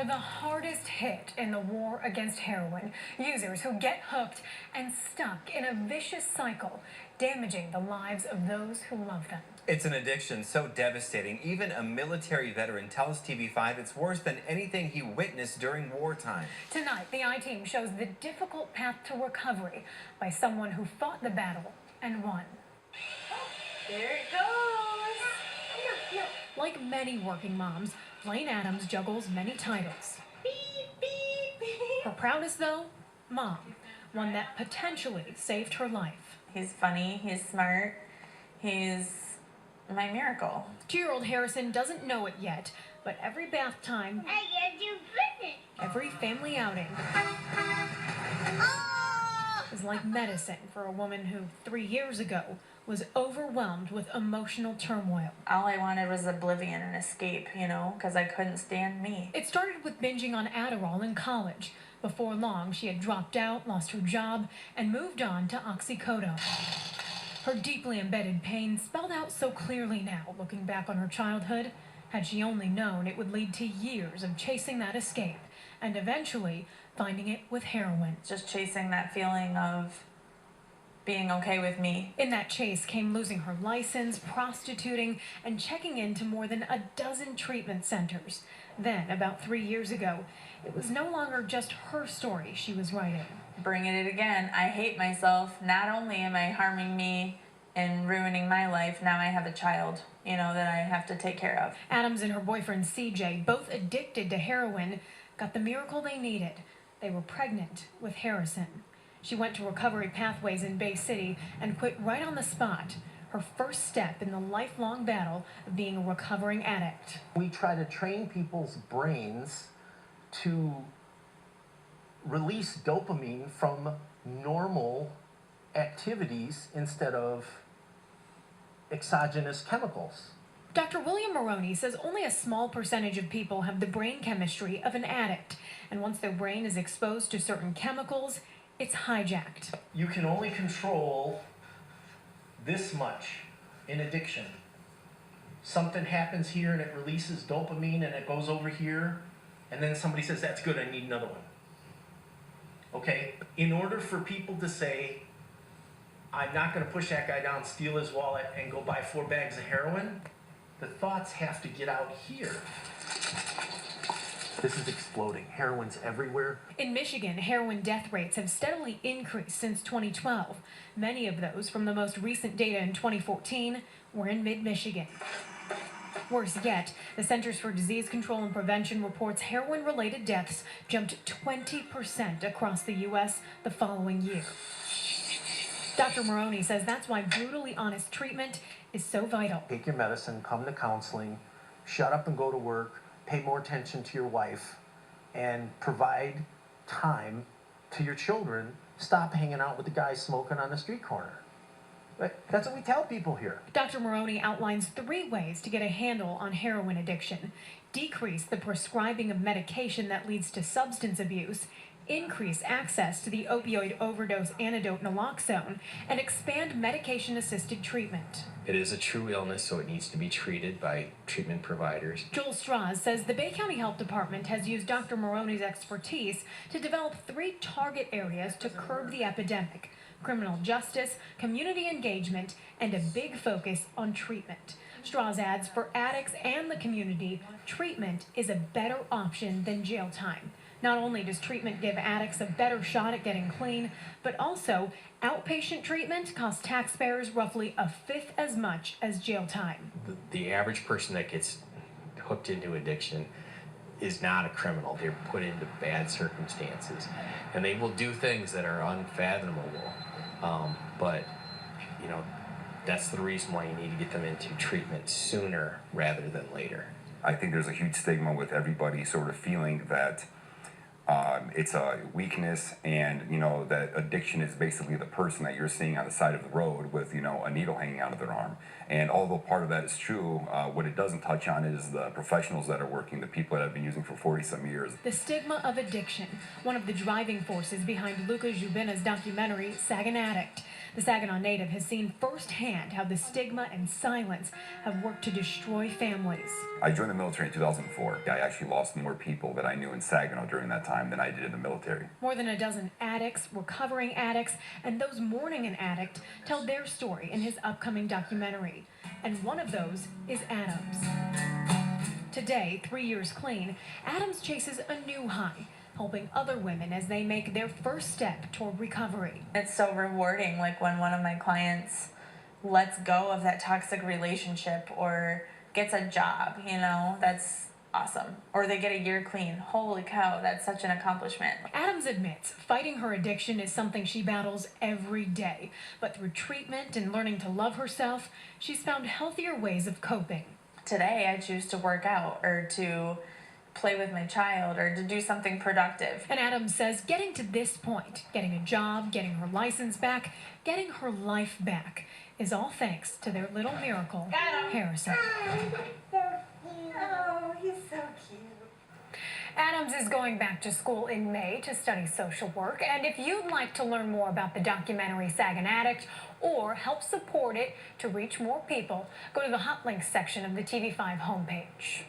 are the hardest hit in the war against heroin. Users who get hooked and stuck in a vicious cycle, damaging the lives of those who love them. It's an addiction so devastating, even a military veteran tells TV5 it's worse than anything he witnessed during wartime. Tonight, the I-Team shows the difficult path to recovery by someone who fought the battle and won. There it goes. Like many working moms, Blaine Adams juggles many titles. Beep, beep, beep. Her proudest, though, mom, one that potentially saved her life. He's funny, he's smart, he's my miracle. 2-year-old Harrison doesn't know it yet, but every bath time, every family outing is like medicine for a woman who 3 years ago was overwhelmed with emotional turmoil. All I wanted was oblivion and escape, because I couldn't stand me. It started with binging on Adderall in college. Before long, she had dropped out, lost her job, and moved on to oxycodone. Her deeply embedded pain spelled out so clearly now, looking back on her childhood. Had she only known, it would lead to years of chasing that escape, and eventually finding it with heroin. Just chasing that feeling of being okay with me. In that chase came losing her license, prostituting, and checking into more than a dozen treatment centers. Then, about 3 years ago, it was no longer just her story she was writing. Bringing it again. I hate myself. Not only am I harming me and ruining my life, now I have a child, that I have to take care of. Adams and her boyfriend CJ, both addicted to heroin, got the miracle they needed. They were pregnant with Harrison. She went to Recovery Pathways in Bay City and quit right on the spot. Her first step in the lifelong battle of being a recovering addict. We try to train people's brains to release dopamine from normal activities instead of exogenous chemicals. Dr. William Morrone says only a small percentage of people have the brain chemistry of an addict. And once their brain is exposed to certain chemicals, it's hijacked. You can only control this much in addiction. Something happens here and it releases dopamine and it goes over here, and then somebody says, that's good, I need another one. Okay, in order for people to say, I'm not going to push that guy down, steal his wallet, and go buy 4 bags of heroin, the thoughts have to get out here. This is exploding. Heroin's everywhere. In Michigan, heroin death rates have steadily increased since 2012. Many of those from the most recent data in 2014 were in mid-Michigan. Worse yet, the Centers for Disease Control and Prevention reports heroin-related deaths jumped 20% across the U.S. the following year. Dr. Morrone says that's why brutally honest treatment is so vital. Take your medicine, come to counseling, shut up and go to work, pay more attention to your wife, and provide time to your children. Stop hanging out with the guys smoking on the street corner. That's what we tell people here. Dr. Morrone outlines 3 ways to get a handle on heroin addiction. Decrease the prescribing of medication that leads to substance abuse, increase access to the opioid overdose antidote naloxone, and expand medication-assisted treatment. It is a true illness, so it needs to be treated by treatment providers. Joel Strauss says the Bay County Health Department has used Dr. Morrone's expertise to develop 3 target areas to curb the epidemic: criminal justice, community engagement, and a big focus on treatment. Strauss adds, for addicts and the community, treatment is a better option than jail time. Not only does treatment give addicts a better shot at getting clean, but also outpatient treatment costs taxpayers roughly 1/5 as much as jail time. The average person that gets hooked into addiction is not a criminal. They're put into bad circumstances, and they will do things that are unfathomable. But that's the reason why you need to get them into treatment sooner rather than later. I think there's a huge stigma with everybody sort of feeling that it's a weakness, and that addiction is basically the person that you're seeing on the side of the road with a needle hanging out of their arm. And although part of that is true, what it doesn't touch on is the professionals that are working, the people that have been using for 40-some years. The stigma of addiction, one of the driving forces behind Luca Jubina's documentary, Sag an Addict. The Saginaw native has seen firsthand how the stigma and silence have worked to destroy families. I joined the military in 2004. I actually lost more people that I knew in Saginaw during that time than I did in the military. More than a dozen addicts, recovering addicts, and those mourning an addict tell their story in his upcoming documentary. And one of those is Adams. Today, 3 years clean, Adams chases a new high, helping other women as they make their first step toward recovery. It's so rewarding, like when one of my clients lets go of that toxic relationship or gets a job, you know, that's awesome. Or they get a year clean. Holy cow, that's such an accomplishment. Adams admits fighting her addiction is something she battles every day. But through treatment and learning to love herself, she's found healthier ways of coping. Today, I choose to work out or to play with my child or to do something productive. And Adams says getting to this point, getting a job, getting her license back, getting her life back, is all thanks to their little miracle, Harrison. Oh, he's so cute. Adams is going back to school in May to study social work. And if you'd like to learn more about the documentary Saginaw Addict or help support it to reach more people, go to the Hot Links section of the TV5 homepage.